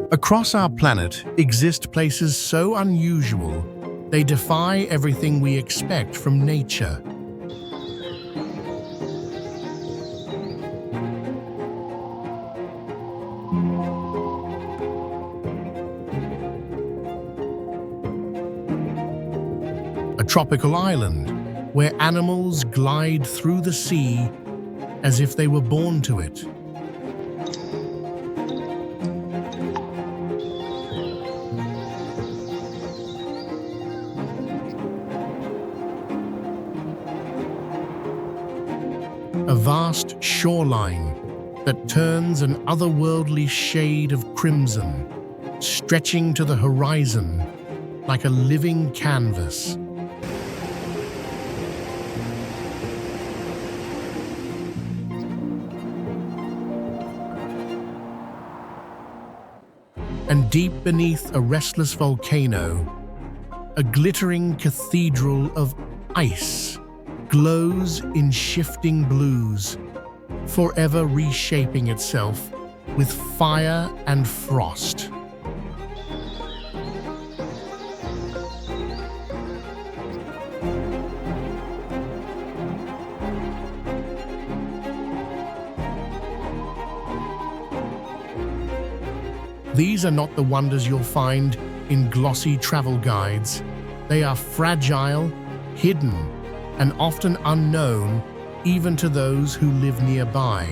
Across our planet exist places so unusual, they defy everything we expect from nature. A tropical island where animals glide through the sea as if they were born to it. A vast shoreline that turns an otherworldly shade of crimson, stretching to the horizon like a living canvas. And deep beneath a restless volcano, a glittering cathedral of ice glows in shifting blues, forever reshaping itself with fire and frost. These are not the wonders you'll find in glossy travel guides. They are fragile, hidden, and often unknown even to those who live nearby.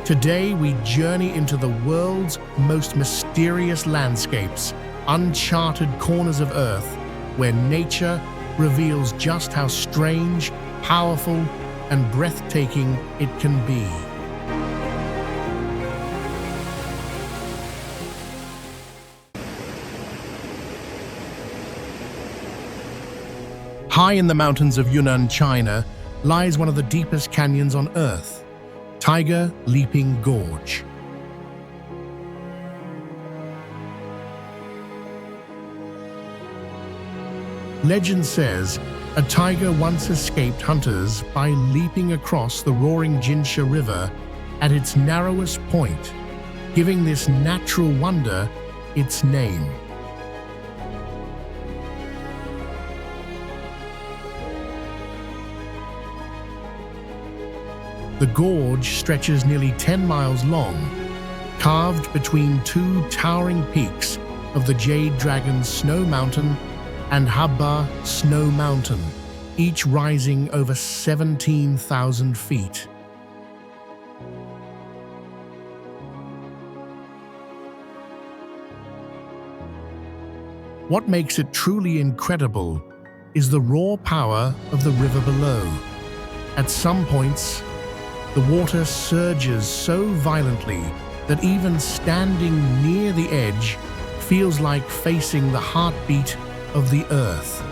Today we journey into the world's most mysterious landscapes, uncharted corners of Earth, where nature reveals just how strange, powerful, and breathtaking it can be. High in the mountains of Yunnan, China, lies one of the deepest canyons on Earth, Tiger Leaping Gorge. Legend says a tiger once escaped hunters by leaping across the roaring Jinsha River at its narrowest point, giving this natural wonder its name. The gorge stretches nearly 10 miles long, carved between two towering peaks of the Jade Dragon Snow Mountain and Habba Snow Mountain, each rising over 17,000 feet. What makes it truly incredible is the raw power of the river below. At some points, the water surges so violently that even standing near the edge feels like facing the heartbeat of the earth.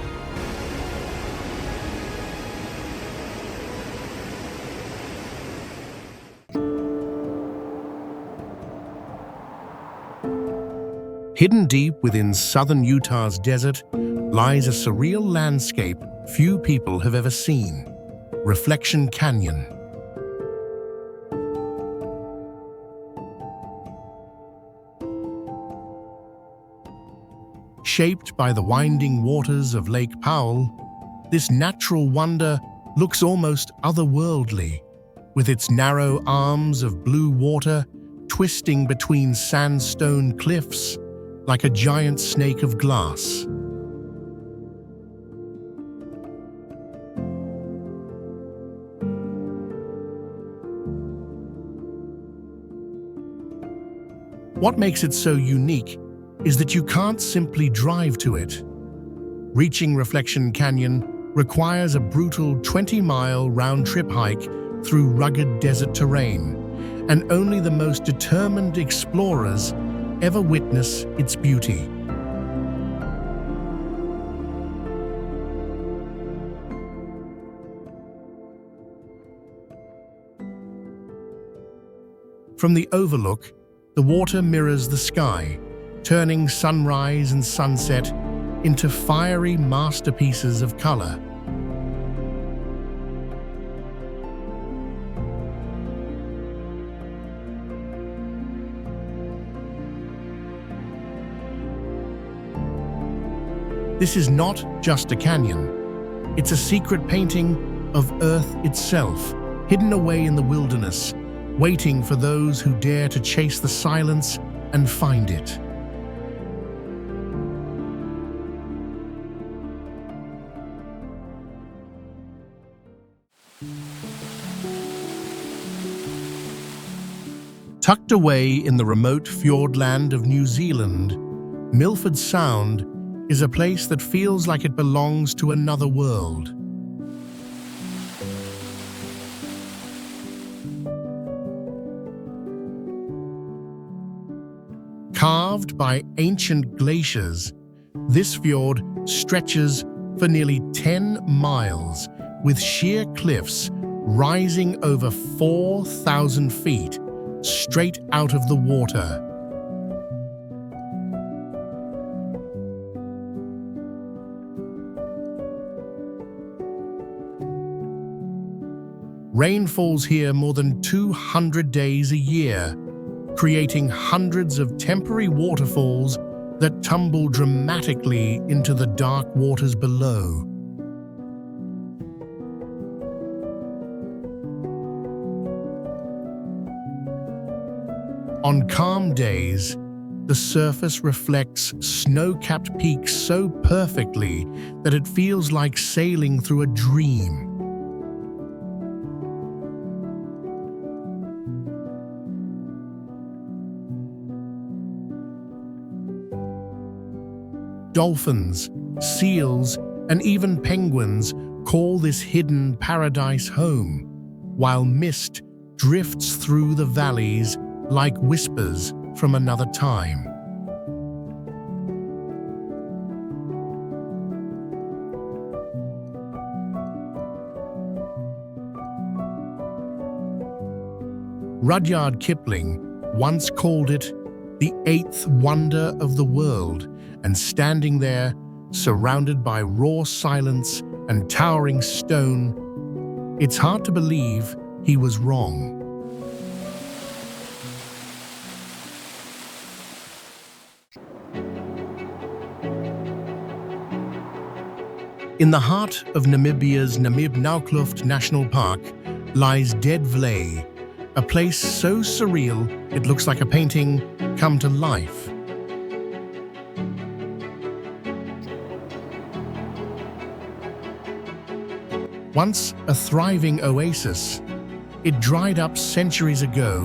Hidden deep within southern Utah's desert lies a surreal landscape few people have ever seen: Reflection Canyon. Shaped by the winding waters of Lake Powell, this natural wonder looks almost otherworldly, with its narrow arms of blue water twisting between sandstone cliffs like a giant snake of glass. What makes it so unique is that you can't simply drive to it. Reaching Reflection Canyon requires a brutal 20-mile round-trip hike through rugged desert terrain, and only the most determined explorers ever witness its beauty. From the overlook, the water mirrors the sky, turning sunrise and sunset into fiery masterpieces of color. This is not just a canyon. It's a secret painting of Earth itself, hidden away in the wilderness, waiting for those who dare to chase the silence and find it. Tucked away in the remote fjordland of New Zealand, Milford Sound is a place that feels like it belongs to another world. Carved by ancient glaciers, this fjord stretches for nearly 10 miles, with sheer cliffs rising over 4,000 feet straight out of the water. Rain falls here more than 200 days a year, creating hundreds of temporary waterfalls that tumble dramatically into the dark waters below. On calm days, the surface reflects snow-capped peaks so perfectly that it feels like sailing through a dream. Dolphins, seals, and even penguins call this hidden paradise home, while mist drifts through the valleys like whispers from another time. Rudyard Kipling once called it the eighth wonder of the world, and standing there, surrounded by raw silence and towering stone, it's hard to believe he was wrong. In the heart of Namibia's Namib-Naukluft National Park lies Dead Vlei, a place so surreal it looks like a painting come to life. Once a thriving oasis, it dried up centuries ago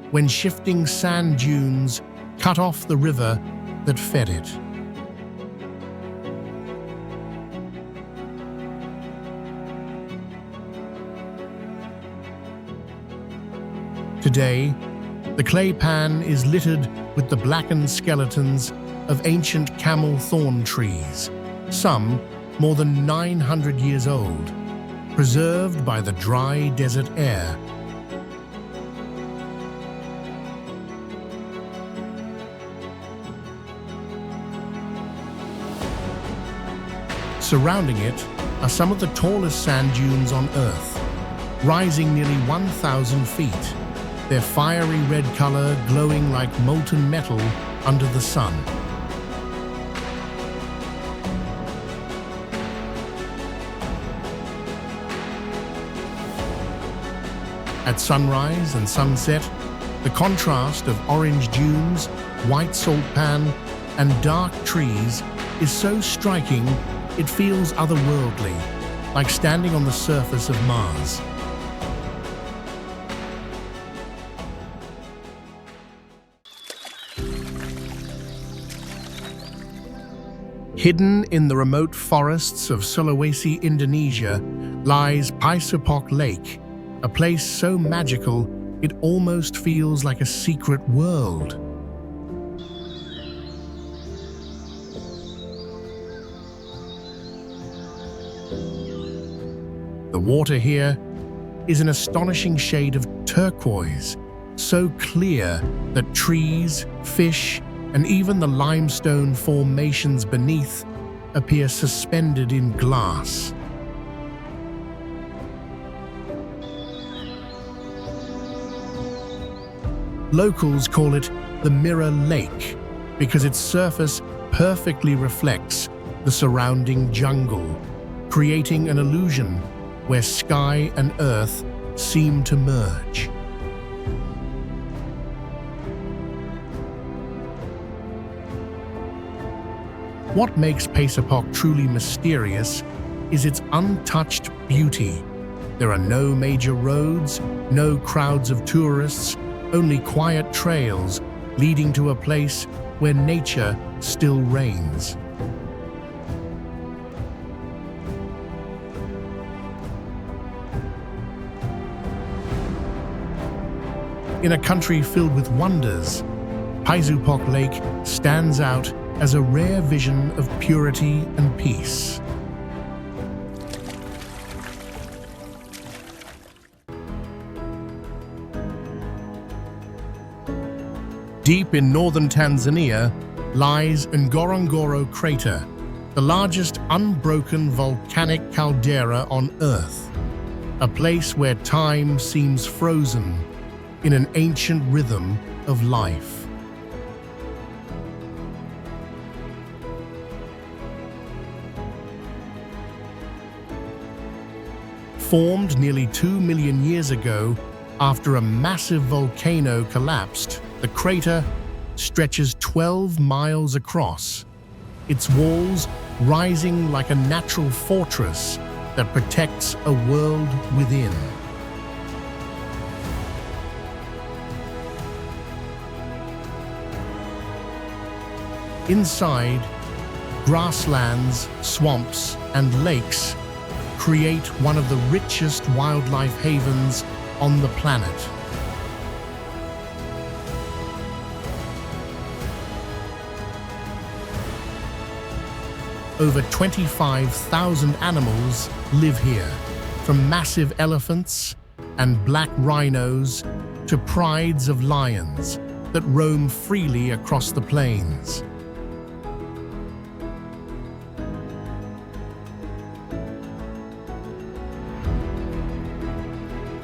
when shifting sand dunes cut off the river that fed it. Today, the clay pan is littered with the blackened skeletons of ancient camel thorn trees, some more than 900 years old, preserved by the dry desert air. Surrounding it are some of the tallest sand dunes on Earth, rising nearly 1,000 feet, their fiery red color glowing like molten metal under the sun. At sunrise and sunset, the contrast of orange dunes, white salt pan, and dark trees is so striking it feels otherworldly, like standing on the surface of Mars. Hidden in the remote forests of Sulawesi, Indonesia, lies Paisupok Lake, a place so magical it almost feels like a secret world. The water here is an astonishing shade of turquoise, so clear that trees, fish, and even the limestone formations beneath appear suspended in glass. Locals call it the Mirror Lake because its surface perfectly reflects the surrounding jungle, creating an illusion where sky and earth seem to merge. What makes Pasipok truly mysterious is its untouched beauty. There are no major roads, no crowds of tourists, only quiet trails leading to a place where nature still reigns. In a country filled with wonders, Pasipok Lake stands out as a rare vision of purity and peace. Deep in northern Tanzania lies Ngorongoro Crater, the largest unbroken volcanic caldera on Earth, a place where time seems frozen in an ancient rhythm of life. Formed nearly 2 million years ago after a massive volcano collapsed, the crater stretches 12 miles across, its walls rising like a natural fortress that protects a world within. Inside, grasslands, swamps, and lakes create one of the richest wildlife havens on the planet. Over 25,000 animals live here, from massive elephants and black rhinos to prides of lions that roam freely across the plains.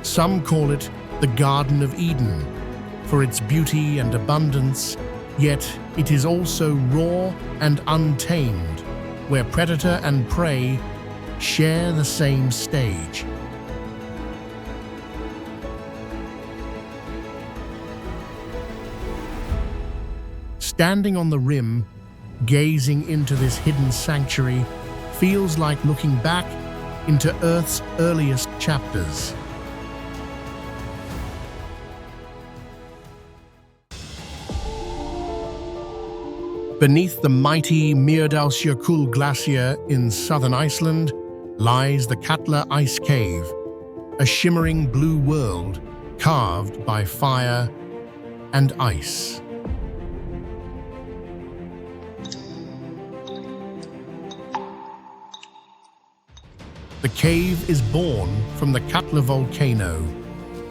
Some call it the Garden of Eden for its beauty and abundance, yet it is also raw and untamed, where predator and prey share the same stage. Standing on the rim, gazing into this hidden sanctuary feels like looking back into Earth's earliest chapters. Beneath the mighty Mýrdalsjökull glacier in southern Iceland lies the Katla Ice Cave, a shimmering blue world carved by fire and ice. The cave is born from the Katla volcano,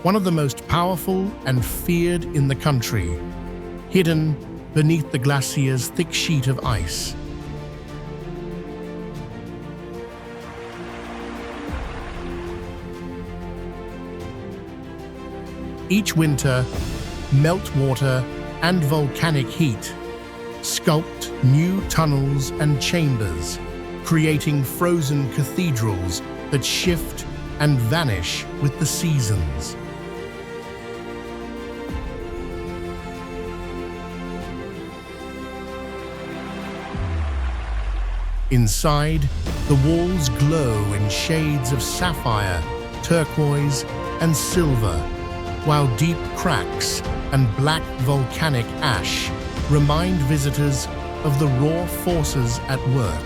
one of the most powerful and feared in the country, hidden beneath the glacier's thick sheet of ice. Each winter, meltwater and volcanic heat sculpt new tunnels and chambers, creating frozen cathedrals that shift and vanish with the seasons. Inside, the walls glow in shades of sapphire, turquoise, and silver, while deep cracks and black volcanic ash remind visitors of the raw forces at work.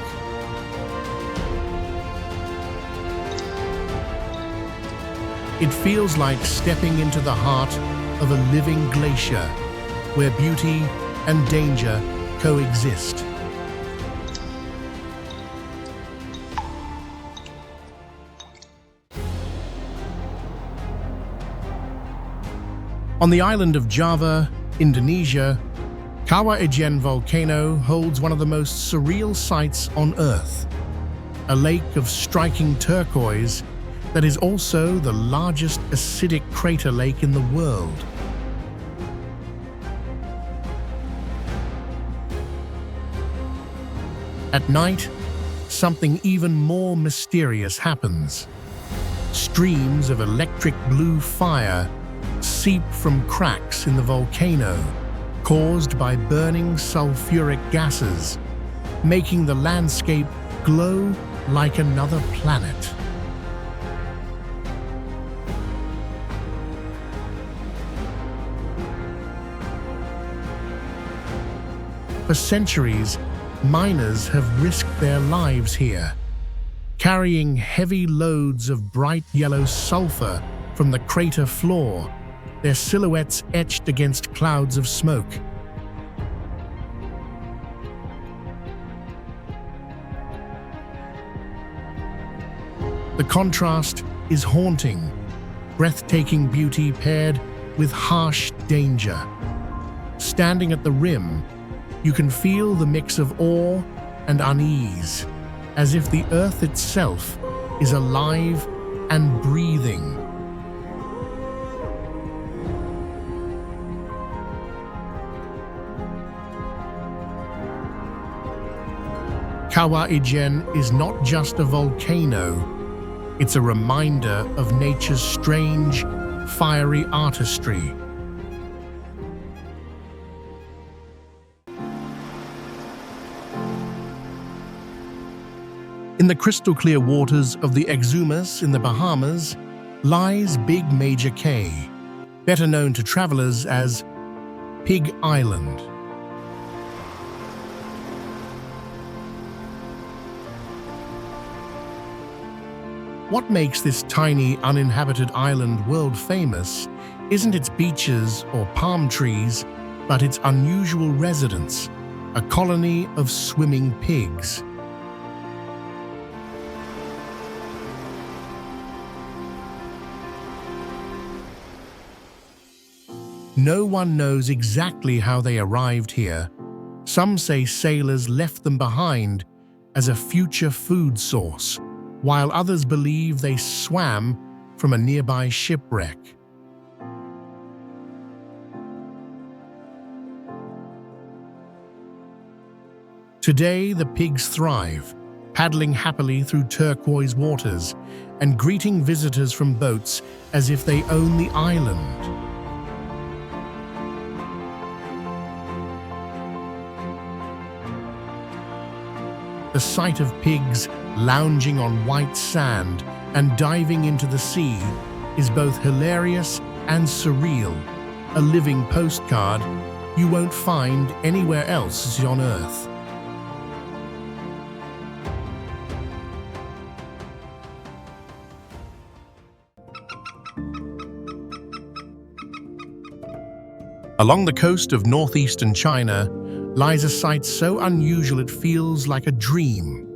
It feels like stepping into the heart of a living glacier, where beauty and danger coexist. On the island of Java, Indonesia, Kawah Ijen volcano holds one of the most surreal sights on Earth. A lake of striking turquoise that is also the largest acidic crater lake in the world. At night, something even more mysterious happens. Streams of electric blue fire seep from cracks in the volcano, caused by burning sulfuric gases, making the landscape glow like another planet. For centuries, miners have risked their lives here, carrying heavy loads of bright yellow sulfur from the crater floor, their silhouettes etched against clouds of smoke. The contrast is haunting, breathtaking beauty paired with harsh danger. Standing at the rim, you can feel the mix of awe and unease, as if the earth itself is alive and breathing. Kawah Ijen is not just a volcano, it's a reminder of nature's strange, fiery artistry. In the crystal-clear waters of the Exumas in the Bahamas lies Big Major Cay, better known to travelers as Pig Island. What makes this tiny, uninhabited island world-famous isn't its beaches or palm trees, but its unusual residents, a colony of swimming pigs. No one knows exactly how they arrived here. Some say sailors left them behind as a future food source, while others believe they swam from a nearby shipwreck. Today, the pigs thrive, paddling happily through turquoise waters and greeting visitors from boats as if they own the island. The sight of pigs lounging on white sand and diving into the sea is both hilarious and surreal, a living postcard you won't find anywhere else on Earth. Along the coast of northeastern China lies a site so unusual it feels like a dream: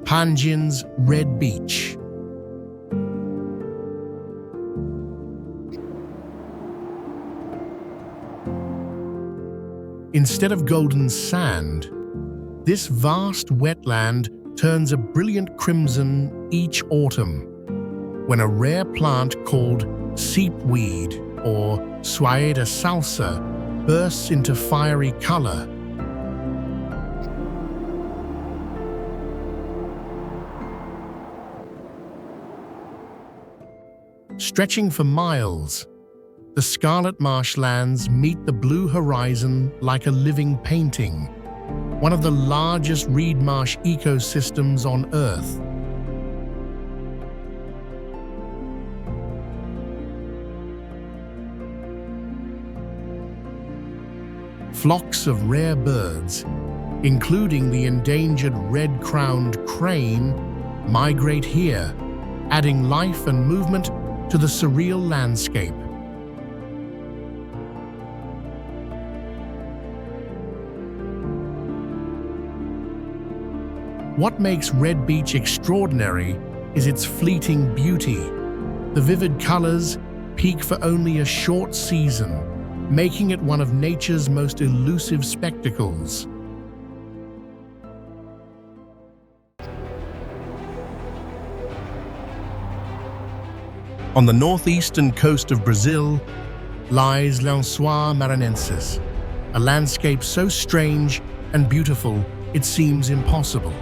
Panjin's Red Beach. Instead of golden sand, this vast wetland turns a brilliant crimson each autumn, when a rare plant called seepweed, or Suaeda salsa, bursts into fiery color. Stretching for miles, the scarlet marshlands meet the blue horizon like a living painting, one of the largest reed marsh ecosystems on Earth. Flocks of rare birds, including the endangered red-crowned crane, migrate here, adding life and movement to the surreal landscape. What makes Red Beach extraordinary is its fleeting beauty. The vivid colors peak for only a short season, making it one of nature's most elusive spectacles. On the northeastern coast of Brazil lies Lençóis Maranhenses, a landscape so strange and beautiful it seems impossible.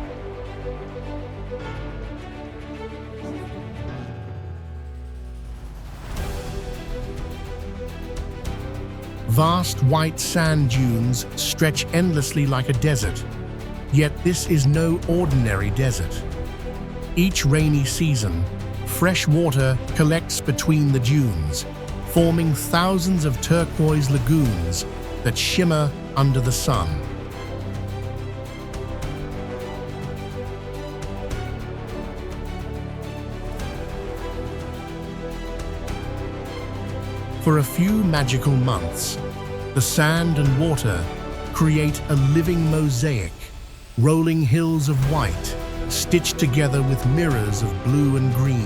Vast white sand dunes stretch endlessly like a desert, yet this is no ordinary desert. Each rainy season, fresh water collects between the dunes, forming thousands of turquoise lagoons that shimmer under the sun. For a few magical months, the sand and water create a living mosaic, rolling hills of white, stitched together with mirrors of blue and green.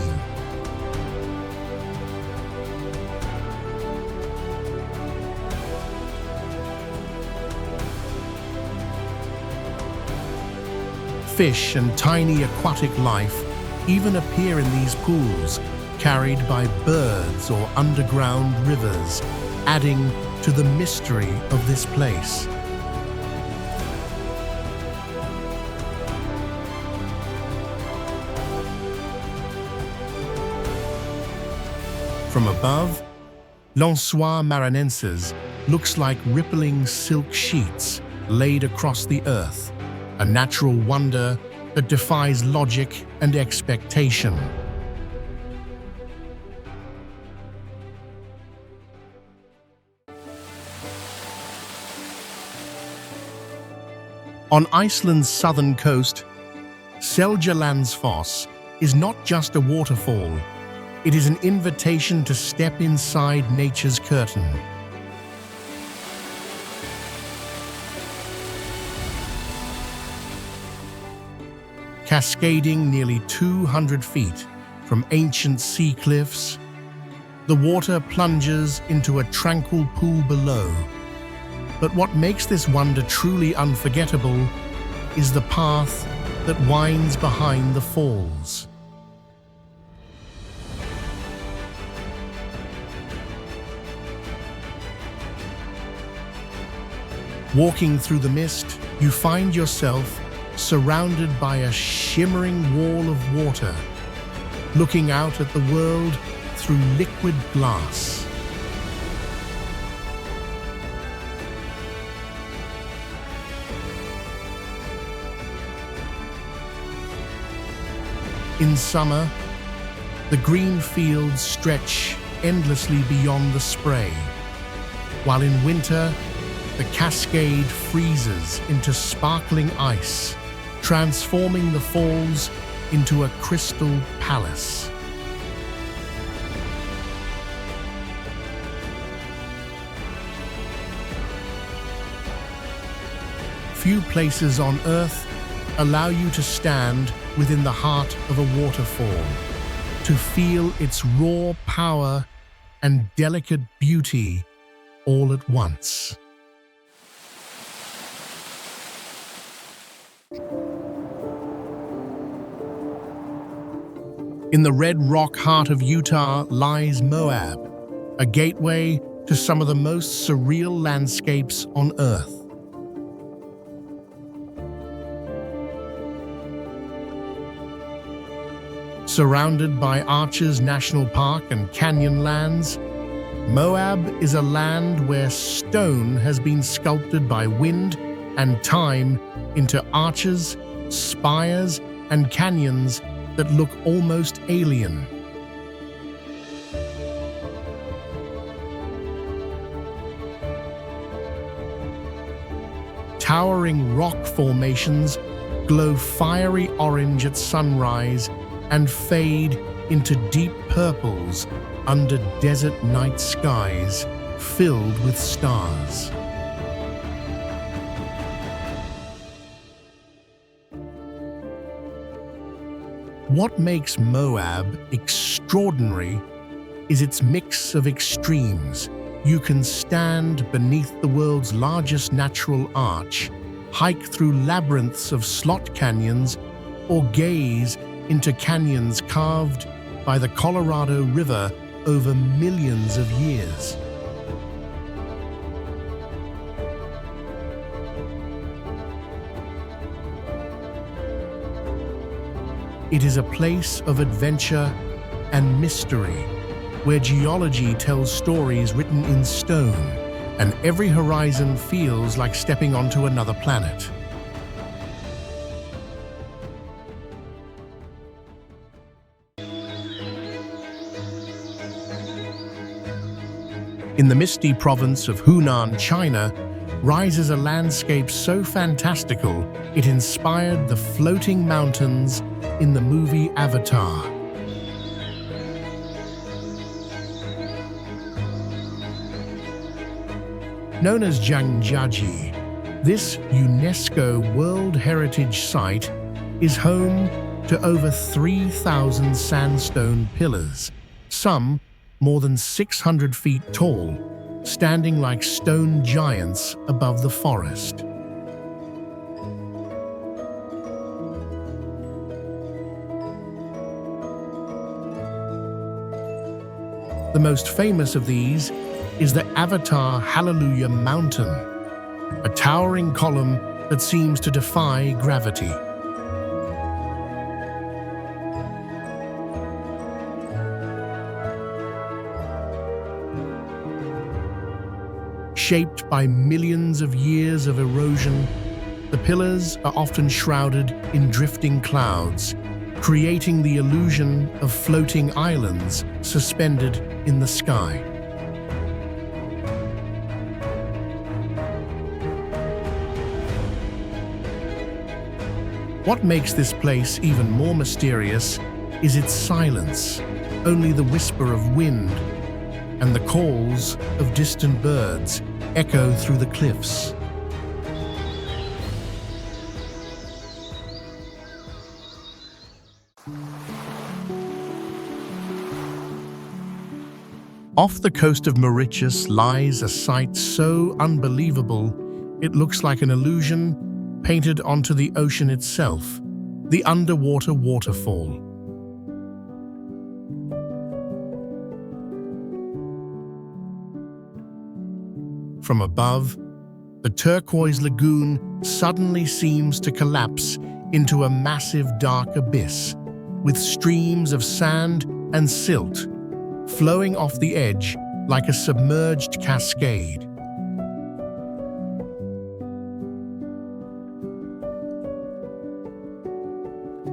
Fish and tiny aquatic life even appear in these pools, carried by birds or underground rivers, adding to the mystery of this place. From above, Lençóis Maranhenses looks like rippling silk sheets laid across the earth, a natural wonder that defies logic and expectation. On Iceland's southern coast, Seljalandsfoss is not just a waterfall, it is an invitation to step inside nature's curtain. Cascading nearly 200 feet from ancient sea cliffs, the water plunges into a tranquil pool below. But what makes this wonder truly unforgettable is the path that winds behind the falls. Walking through the mist, you find yourself surrounded by a shimmering wall of water, looking out at the world through liquid glass. In summer, the green fields stretch endlessly beyond the spray, while in winter, the cascade freezes into sparkling ice, transforming the falls into a crystal palace. Few places on Earth allow you to stand within the heart of a waterfall, to feel its raw power and delicate beauty all at once. In the red rock heart of Utah lies Moab, a gateway to some of the most surreal landscapes on Earth. Surrounded by Arches National Park and canyon lands, Moab is a land where stone has been sculpted by wind and time into arches, spires, and canyons that look almost alien. Towering rock formations glow fiery orange at sunrise and fade into deep purples under desert night skies filled with stars. What makes Moab extraordinary is its mix of extremes, You can stand beneath the world's largest natural arch, hike through labyrinths of slot canyons, or gaze into canyons carved by the Colorado River over millions of years. It is a place of adventure and mystery, where geology tells stories written in stone, and every horizon feels like stepping onto another planet. In the misty province of Hunan, China, rises a landscape so fantastical it inspired the floating mountains in the movie Avatar. Known as Zhangjiajie, this UNESCO World Heritage Site is home to over 3,000 sandstone pillars, some more than 600 feet tall, standing like stone giants above the forest. The most famous of these is the Avatar Hallelujah Mountain, a towering column that seems to defy gravity. Shaped by millions of years of erosion, the pillars are often shrouded in drifting clouds, creating the illusion of floating islands suspended in the sky. What makes this place even more mysterious is its silence. Only the whisper of wind and the calls of distant birds echo through the cliffs. Off the coast of Mauritius lies a sight so unbelievable it looks like an illusion painted onto the ocean itself, the underwater waterfall. From above, the turquoise lagoon suddenly seems to collapse into a massive dark abyss, with streams of sand and silt flowing off the edge like a submerged cascade.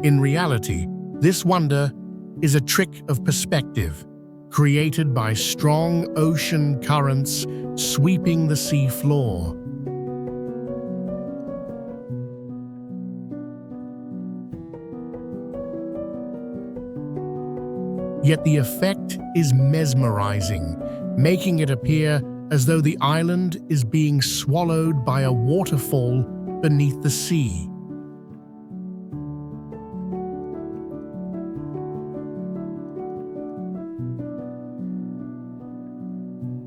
In reality, this wonder is a trick of perspective, created by strong ocean currents sweeping the sea floor. Yet the effect is mesmerizing, making it appear as though the island is being swallowed by a waterfall beneath the sea.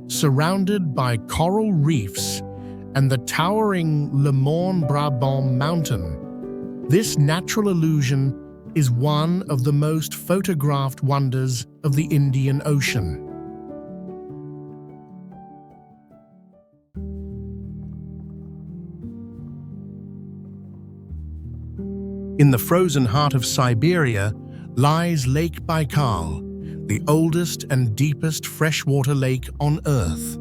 Surrounded by coral reefs and the towering Le Mont Brabant mountain, this natural illusion is one of the most photographed wonders of the Indian Ocean. In the frozen heart of Siberia lies Lake Baikal, the oldest and deepest freshwater lake on Earth.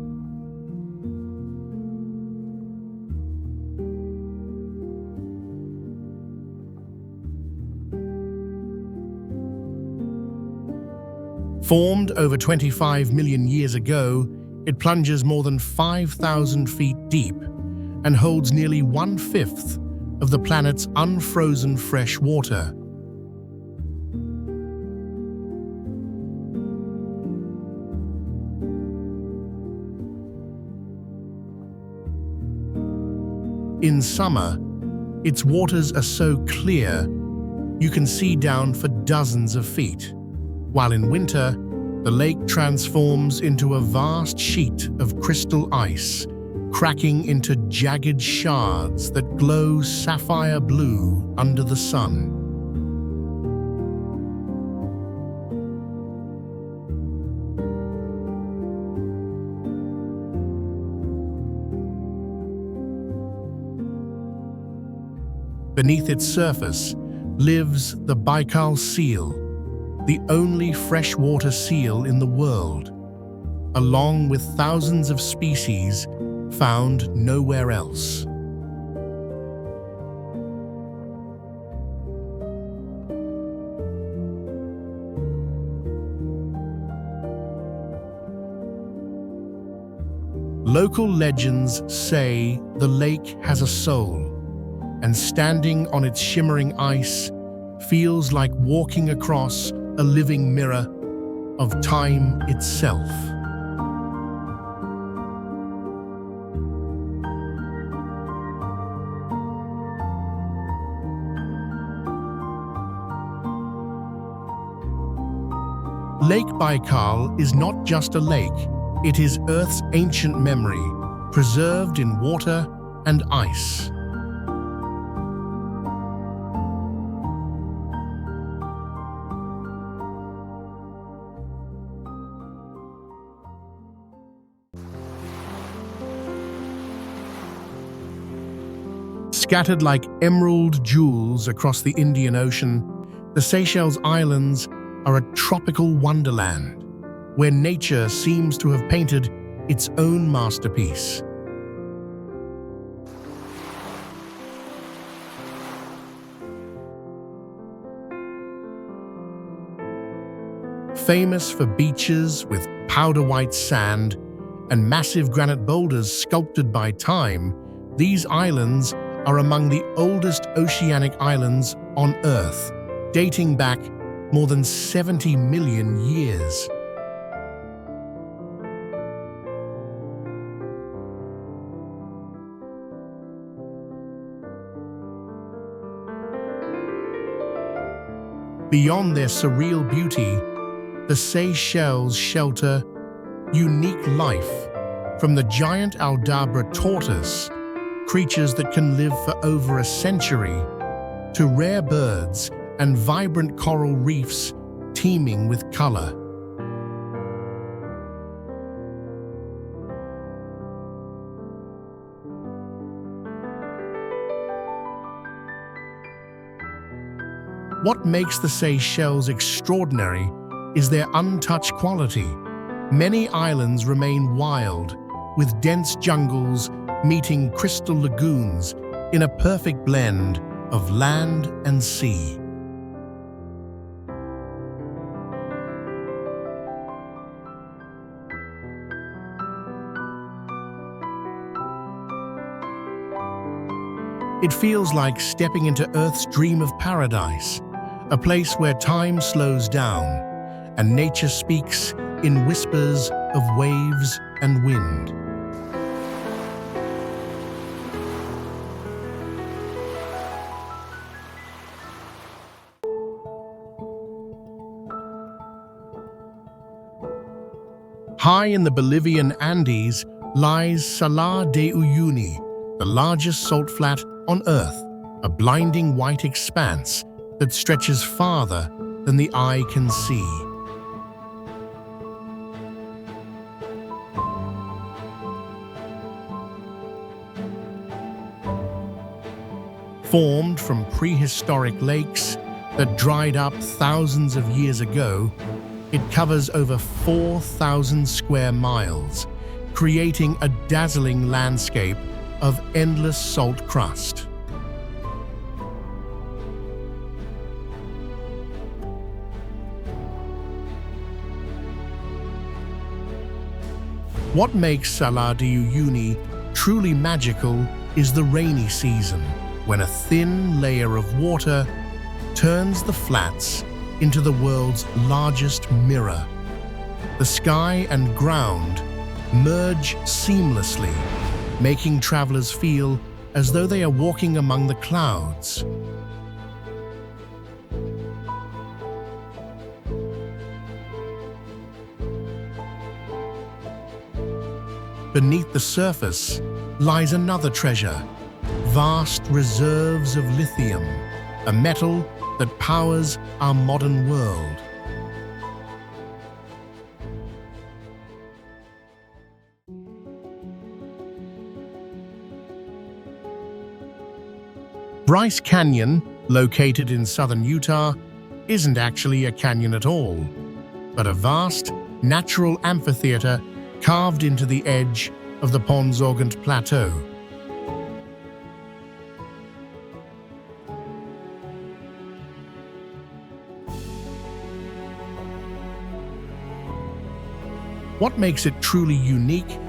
Formed over 25 million years ago, it plunges more than 5,000 feet deep and holds nearly 1/5 of the planet's unfrozen fresh water. In summer, its waters are so clear you can see down for dozens of feet, while in winter, the lake transforms into a vast sheet of crystal ice, cracking into jagged shards that glow sapphire blue under the sun. Beneath its surface lives the Baikal seal, the only freshwater seal in the world, along with thousands of species found nowhere else. Local legends say the lake has a soul, and standing on its shimmering ice feels like walking across a living mirror of time itself. Lake Baikal is not just a lake, it is Earth's ancient memory, preserved in water and ice. Scattered like emerald jewels across the Indian Ocean, the Seychelles Islands are a tropical wonderland where nature seems to have painted its own masterpiece. Famous for beaches with powder-white sand and massive granite boulders sculpted by time, these islands are among the oldest oceanic islands on Earth, dating back more than 70 million years. Beyond their surreal beauty, the Seychelles shelter unique life from the giant Aldabra tortoise, creatures that can live for over a century, to rare birds and vibrant coral reefs teeming with color. What makes the Seychelles extraordinary is their untouched quality. Many islands remain wild, with dense jungles meeting crystal lagoons in a perfect blend of land and sea. It feels like stepping into Earth's dream of paradise, a place where time slows down and nature speaks in whispers of waves and wind. High in the Bolivian Andes lies Salar de Uyuni, the largest salt flat on Earth, a blinding white expanse that stretches farther than the eye can see. Formed from prehistoric lakes that dried up thousands of years ago, it covers over 4,000 square miles, creating a dazzling landscape of endless salt crust. What makes Salar de Uyuni truly magical is the rainy season, when a thin layer of water turns the flats into the world's largest mirror. The sky and ground merge seamlessly, making travelers feel as though they are walking among the clouds. beneath the surface lies another treasure: vast reserves of lithium, a metal that powers our modern world. Bryce Canyon, located in southern Utah, isn't actually a canyon at all, but a vast, natural amphitheater carved into the edge of the Ponsorgant Plateau. What makes it truly unique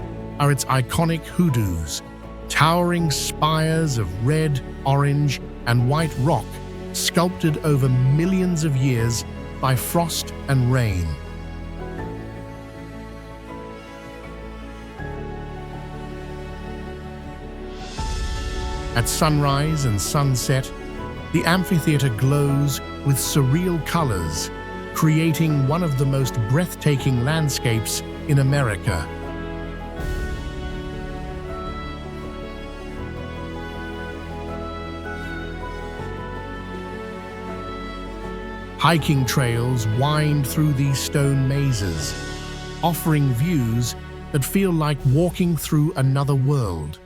are its iconic hoodoos, towering spires of red, orange, and white rock sculpted over millions of years by frost and rain. At sunrise and sunset, the amphitheater glows with surreal colors, creating one of the most breathtaking landscapes in America. Hiking trails wind through these stone mazes, offering views that feel like walking through another world.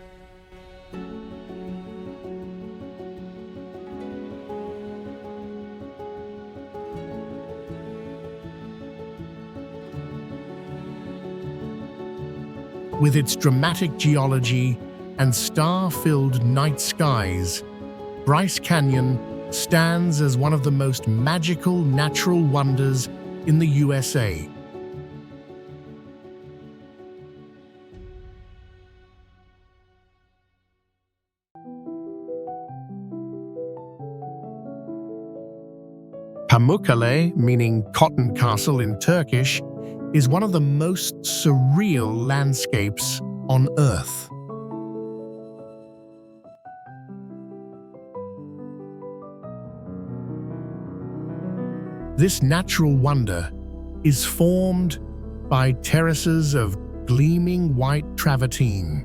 With its dramatic geology and star-filled night skies, Bryce Canyon stands as one of the most magical natural wonders in the USA. Pamukkale, meaning cotton castle in Turkish, is one of the most surreal landscapes on Earth. This natural wonder is formed by terraces of gleaming white travertine,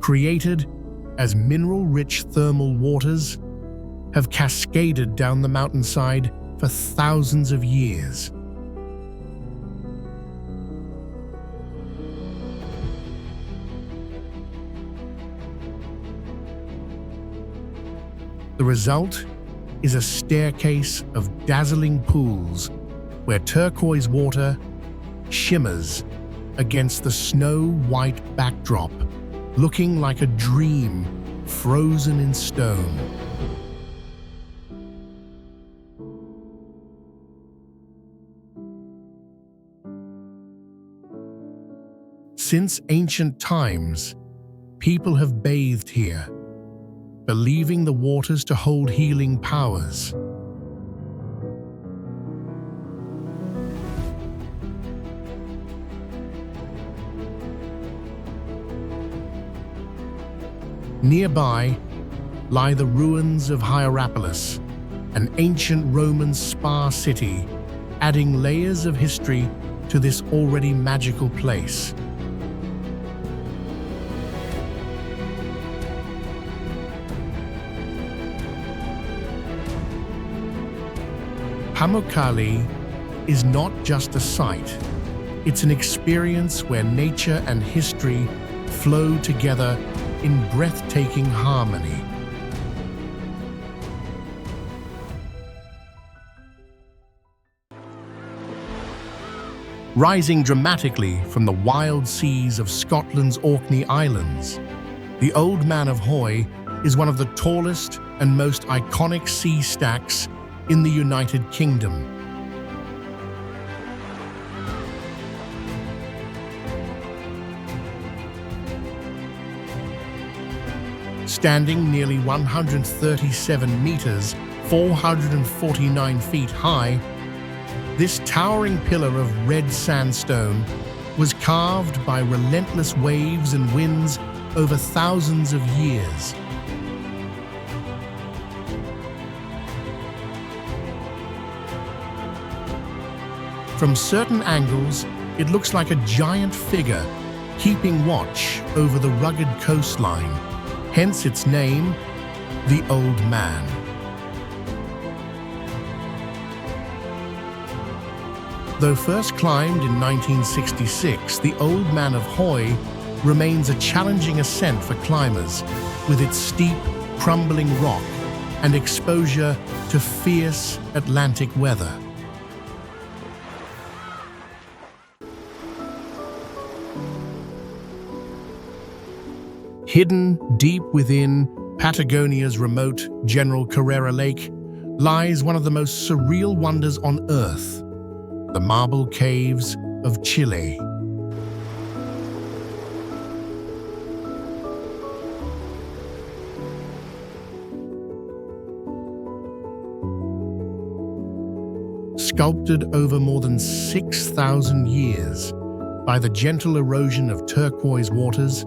created as mineral-rich thermal waters have cascaded down the mountainside for thousands of years. The result is a staircase of dazzling pools where turquoise water shimmers against the snow-white backdrop, looking like a dream frozen in stone. Since ancient times, people have bathed here, believing the waters to hold healing powers. Nearby lie the ruins of Hierapolis, an ancient Roman spa city, adding layers of history to this already magical place. Pamukkale is not just a site, it's an experience where nature and history flow together in breathtaking harmony. Rising dramatically from the wild seas of Scotland's Orkney Islands, the Old Man of Hoy is one of the tallest and most iconic sea stacks in the United Kingdom. Standing nearly 137 meters, 449 feet high, this towering pillar of red sandstone was carved by relentless waves and winds over thousands of years. From certain angles, it looks like a giant figure keeping watch over the rugged coastline, hence its name, the Old Man. Though first climbed in 1966, the Old Man of Hoi remains a challenging ascent for climbers, with its steep, crumbling rock and exposure to fierce Atlantic weather. Hidden deep within Patagonia's remote General Carrera Lake lies one of the most surreal wonders on Earth, the marble caves of Chile. Sculpted over more than 6,000 years by the gentle erosion of turquoise waters,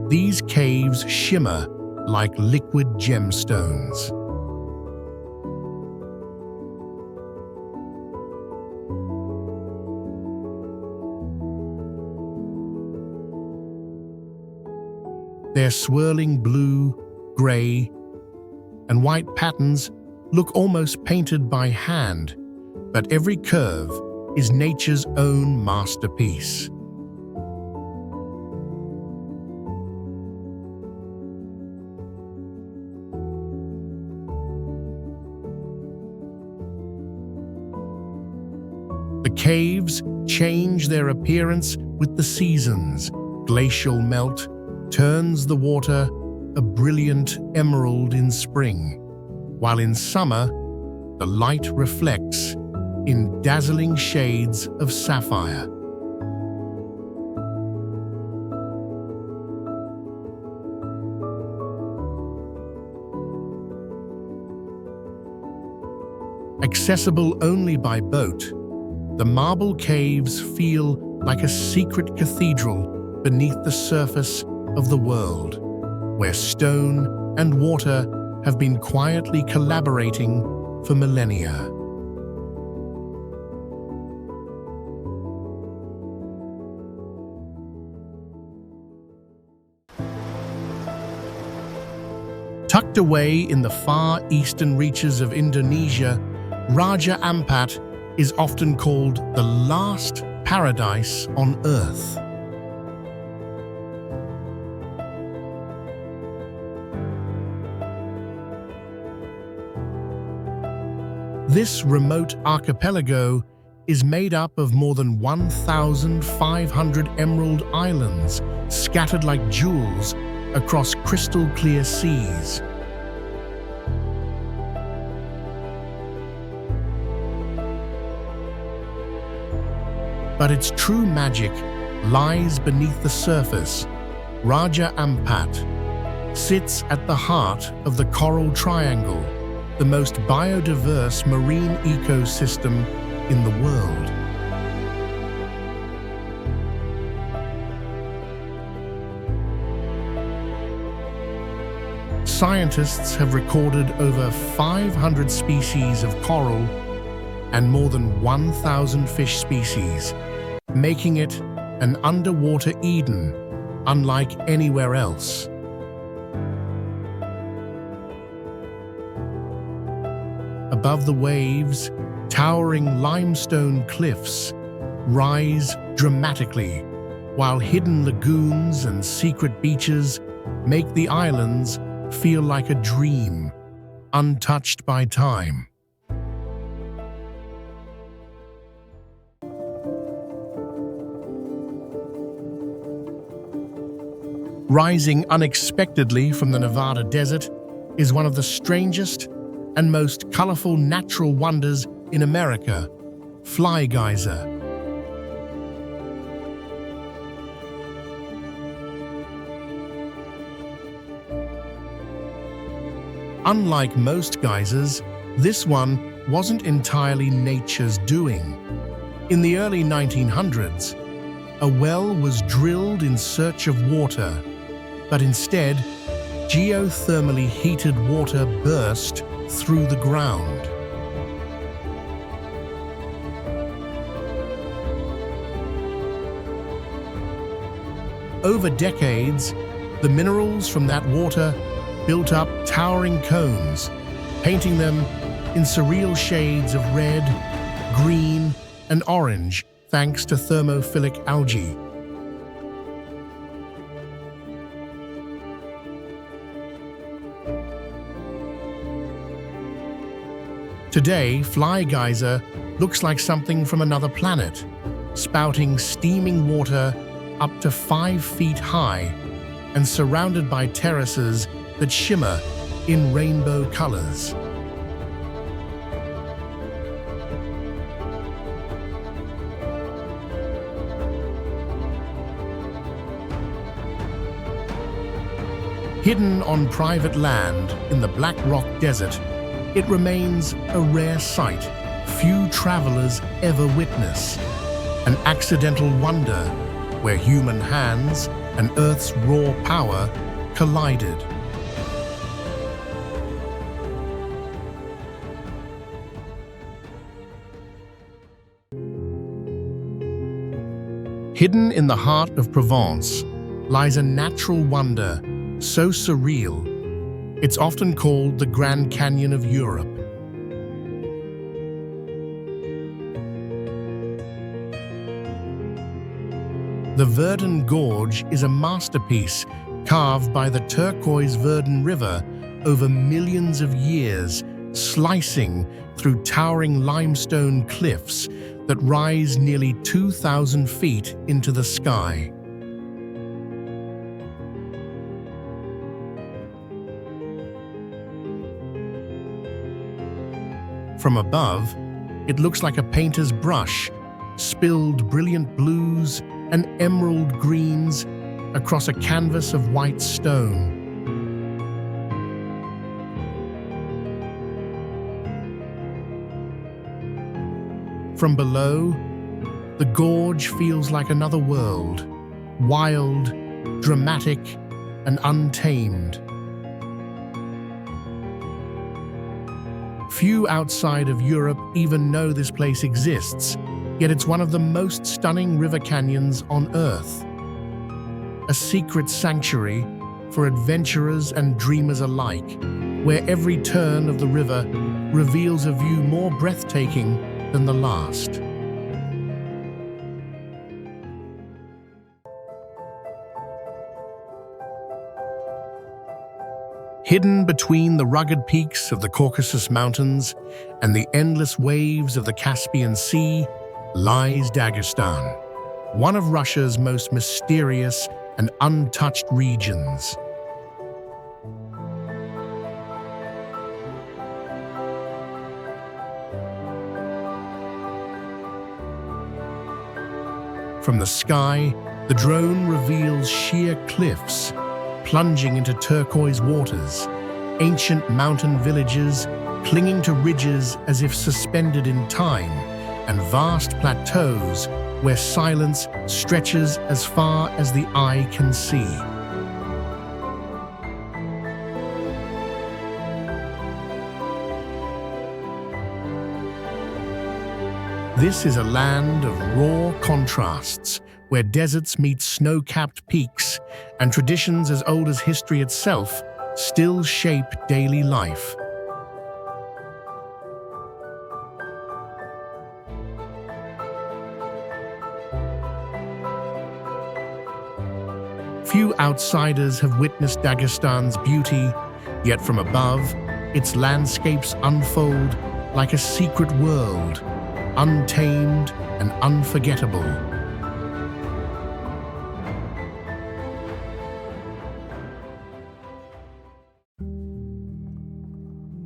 these caves shimmer like liquid gemstones. Their swirling blue, gray, and white patterns look almost painted by hand, but every curve is nature's own masterpiece. The caves change their appearance with the seasons. Glacial melt turns the water a brilliant emerald in spring, while in summer, the light reflects in dazzling shades of sapphire. Accessible only by boat, the marble caves feel like a secret cathedral beneath the surface of the world, where stone and water have been quietly collaborating for millennia. Tucked away in the far eastern reaches of Indonesia, Raja Ampat is often called the last paradise on Earth. This remote archipelago is made up of more than 1,500 emerald islands scattered like jewels across crystal-clear seas. But its true magic lies beneath the surface. Raja Ampat sits at the heart of the Coral Triangle, the most biodiverse marine ecosystem in the world. Scientists have recorded over 500 species of coral and more than 1,000 fish species, making it an underwater Eden unlike anywhere else. Above the waves, towering limestone cliffs rise dramatically, while hidden lagoons and secret beaches make the islands feel like a dream, untouched by time. Rising unexpectedly from the Nevada desert is one of the strangest and most colorful natural wonders in America, Fly Geyser. Unlike most geysers, this one wasn't entirely nature's doing. In the early 1900s, a well was drilled in search of water, but instead, geothermally heated water burst through the ground. Over decades, the minerals from that water built up towering cones, painting them in surreal shades of red, green, and orange thanks to thermophilic algae. Today, Fly Geyser looks like something from another planet, spouting steaming water up to 5 feet high and surrounded by terraces that shimmer in rainbow colors. Hidden on private land in the Black Rock Desert, it remains a rare sight few travelers ever witness, an accidental wonder where human hands and Earth's raw power collided. Hidden in the heart of Provence lies a natural wonder so surreal, it's often called the Grand Canyon of Europe. The Verdun Gorge is a masterpiece carved by the turquoise Verdun River over millions of years, slicing through towering limestone cliffs that rise nearly 2,000 feet into the sky. From above, it looks like a painter's brush, spilled brilliant blues and emerald greens across a canvas of white stone. From below, the gorge feels like another world, wild, dramatic, and untamed. Few outside of Europe even know this place exists, yet it's one of the most stunning river canyons on Earth. A secret sanctuary for adventurers and dreamers alike, where every turn of the river reveals a view more breathtaking than the last. Hidden between the rugged peaks of the Caucasus Mountains and the endless waves of the Caspian Sea lies Dagestan, one of Russia's most mysterious and untouched regions. From the sky, the drone reveals sheer cliffs, plunging into turquoise waters, ancient mountain villages clinging to ridges as if suspended in time, and vast plateaus where silence stretches as far as the eye can see. This is a land of raw contrasts, where deserts meet snow-capped peaks and traditions as old as history itself still shape daily life. Few outsiders have witnessed Dagestan's beauty, yet from above, its landscapes unfold like a secret world, untamed and unforgettable.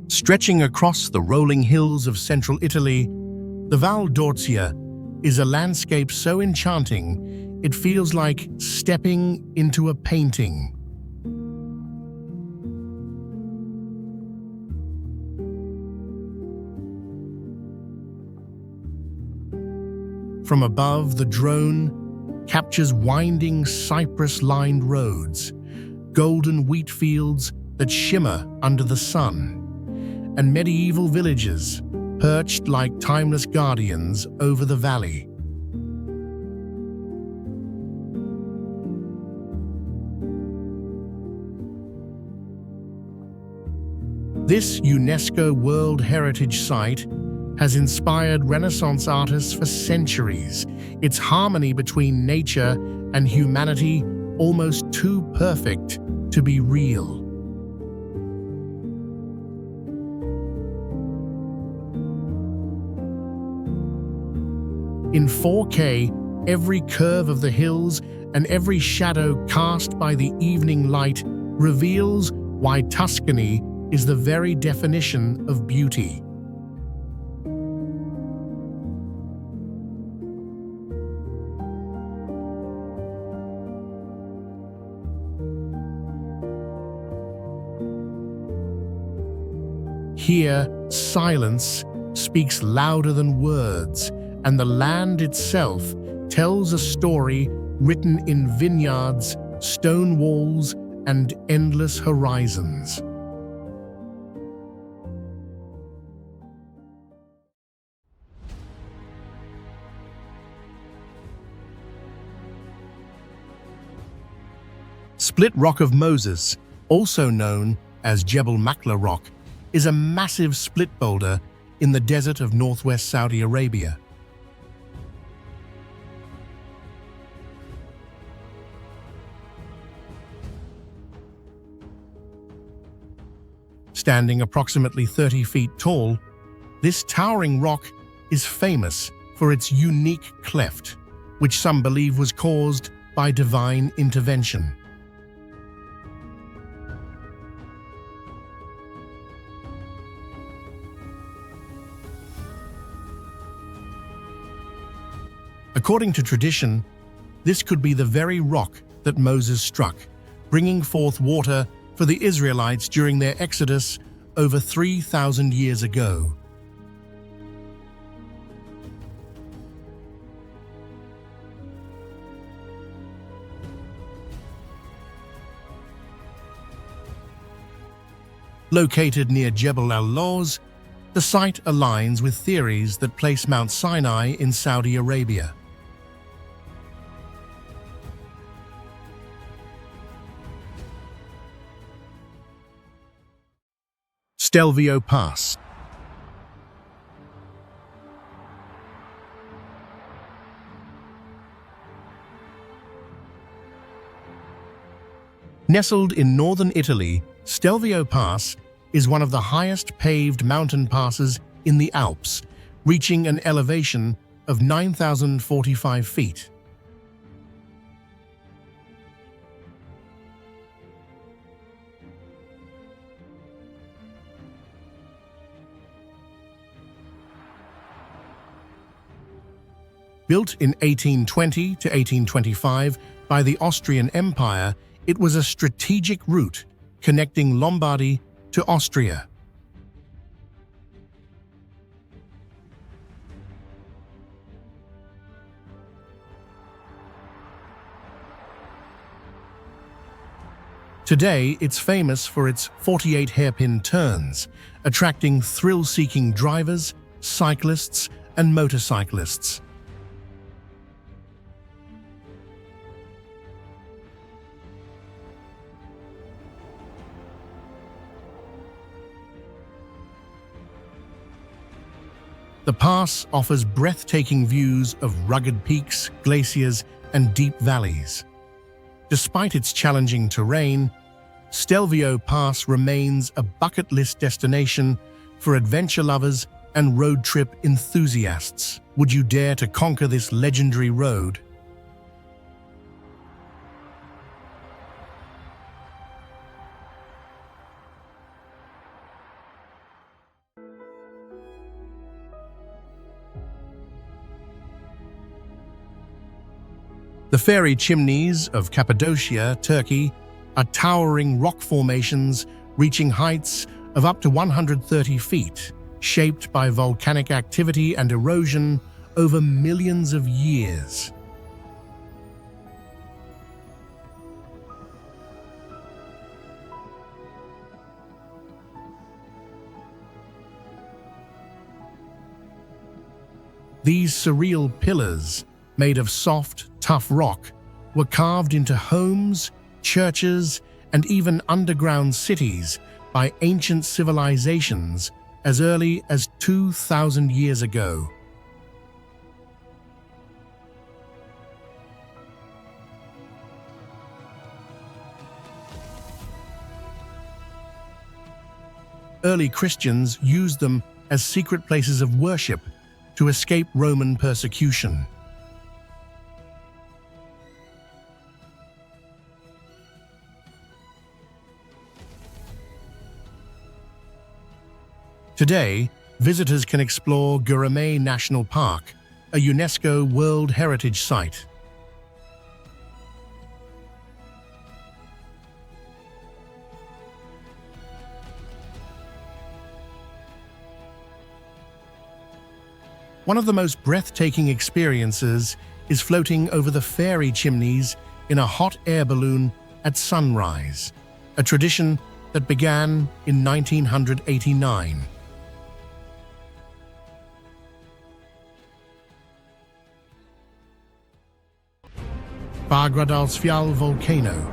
Stretching across the rolling hills of central Italy, the Val d'Orcia is a landscape so enchanting it feels like stepping into a painting. From above, the drone captures winding cypress-lined roads, golden wheat fields that shimmer under the sun, and medieval villages perched like timeless guardians over the valley. This UNESCO World Heritage Site has inspired Renaissance artists for centuries, its harmony between nature and humanity almost too perfect to be real. In 4K, every curve of the hills and every shadow cast by the evening light reveals why Tuscany is the very definition of beauty. Here, silence speaks louder than words, and the land itself tells a story written in vineyards, stone walls, and endless horizons. Split Rock of Moses, also known as Jebel Makla Rock, is a massive split boulder in the desert of northwest Saudi Arabia. Standing approximately 30 feet tall, this towering rock is famous for its unique cleft, which some believe was caused by divine intervention. According to tradition, this could be the very rock that Moses struck, bringing forth water for the Israelites during their exodus over 3,000 years ago. Located near Jebel al-Lawz, the site aligns with theories that place Mount Sinai in Saudi Arabia. Stelvio Pass. Nestled in northern Italy, Stelvio Pass is one of the highest paved mountain passes in the Alps, reaching an elevation of 9,045 feet. Built in 1820 to 1825 by the Austrian Empire, it was a strategic route connecting Lombardy to Austria. Today, it's famous for its 48 hairpin turns, attracting thrill-seeking drivers, cyclists, and motorcyclists. The pass offers breathtaking views of rugged peaks, glaciers, and deep valleys. Despite its challenging terrain, Stelvio Pass remains a bucket list destination for adventure lovers and road trip enthusiasts. Would you dare to conquer this legendary road? The fairy chimneys of Cappadocia, Turkey, are towering rock formations reaching heights of up to 130 feet, shaped by volcanic activity and erosion over millions of years. These surreal pillars, made of soft, tough rock, were carved into homes, churches, and even underground cities, by ancient civilizations as early as 2,000 years ago. Early Christians used them as secret places of worship to escape Roman persecution. Today, visitors can explore Gurumay National Park, a UNESCO World Heritage Site. One of the most breathtaking experiences is floating over the fairy chimneys in a hot air balloon at sunrise, a tradition that began in 1989. Fagradalsfjall volcano.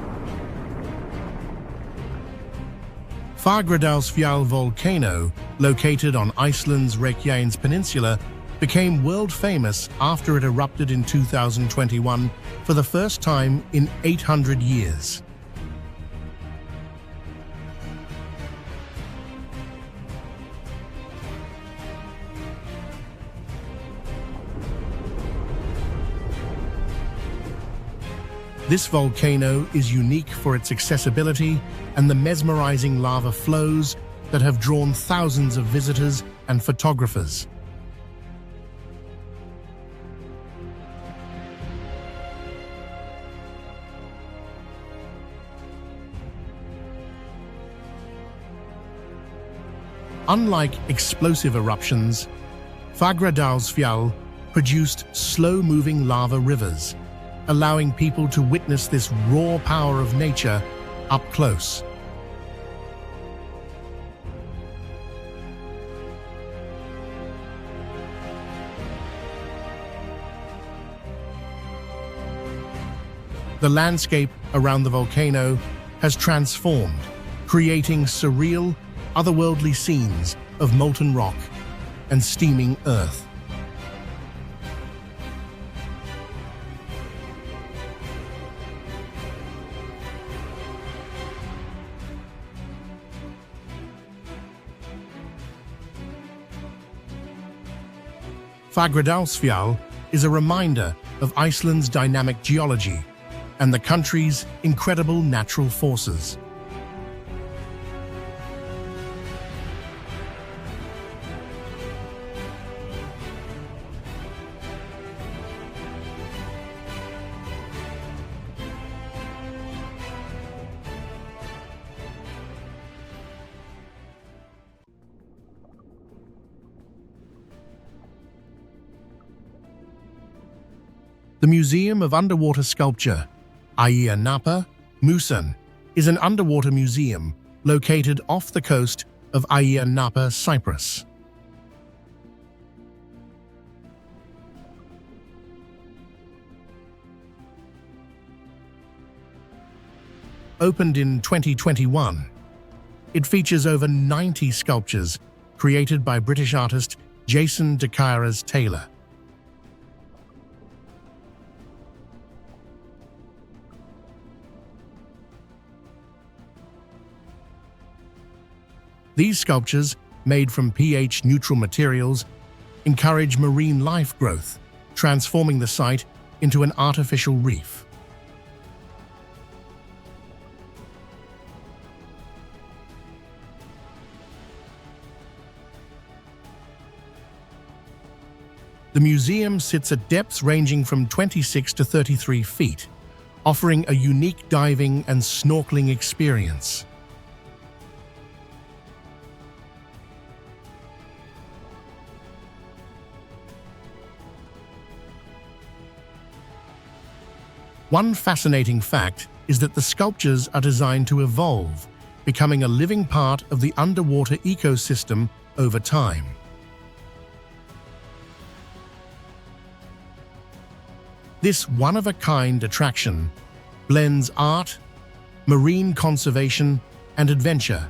Fagradalsfjall volcano, located on Iceland's Reykjanes Peninsula, became world famous after it erupted in 2021 for the first time in 800 years. This volcano is unique for its accessibility and the mesmerizing lava flows that have drawn thousands of visitors and photographers. Unlike explosive eruptions, Fagradalsfjall produced slow-moving lava rivers, allowing people to witness this raw power of nature up close. The landscape around the volcano has transformed, creating surreal, otherworldly scenes of molten rock and steaming earth. Fagradalsfjall is a reminder of Iceland's dynamic geology and the country's incredible natural forces. The Museum of Underwater Sculpture, Eyjanapa Museum, is an underwater museum located off the coast of Eyjanapa, Cyprus. Opened in 2021, it features over 90 sculptures created by British artist Jason de Taylor. These sculptures, made from pH-neutral materials, encourage marine life growth, transforming the site into an artificial reef. The museum sits at depths ranging from 26 to 33 feet, offering a unique diving and snorkeling experience. One fascinating fact is that the sculptures are designed to evolve, becoming a living part of the underwater ecosystem over time. This one-of-a-kind attraction blends art, marine conservation, and adventure,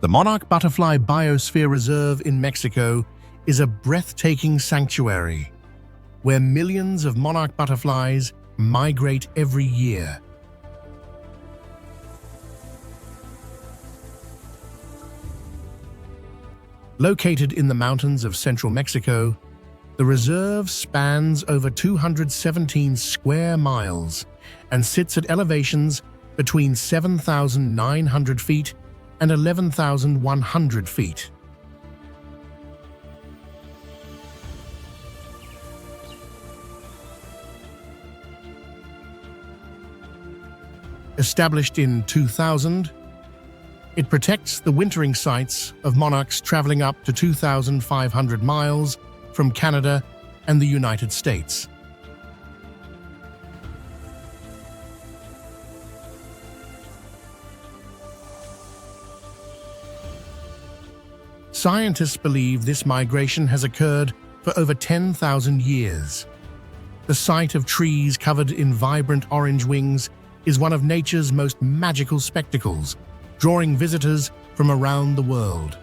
The Monarch Butterfly Biosphere Reserve in Mexico is a breathtaking sanctuary where millions of monarch butterflies migrate every year. Located in the mountains of central Mexico, the reserve spans over 217 square miles and sits at elevations between 7,900 feet and 11,100 feet. Established in 2000, it protects the wintering sites of monarchs traveling up to 2,500 miles from Canada and the United States. Scientists believe this migration has occurred for over 10,000 years. The sight of trees covered in vibrant orange wings is one of nature's most magical spectacles, drawing visitors from around the world.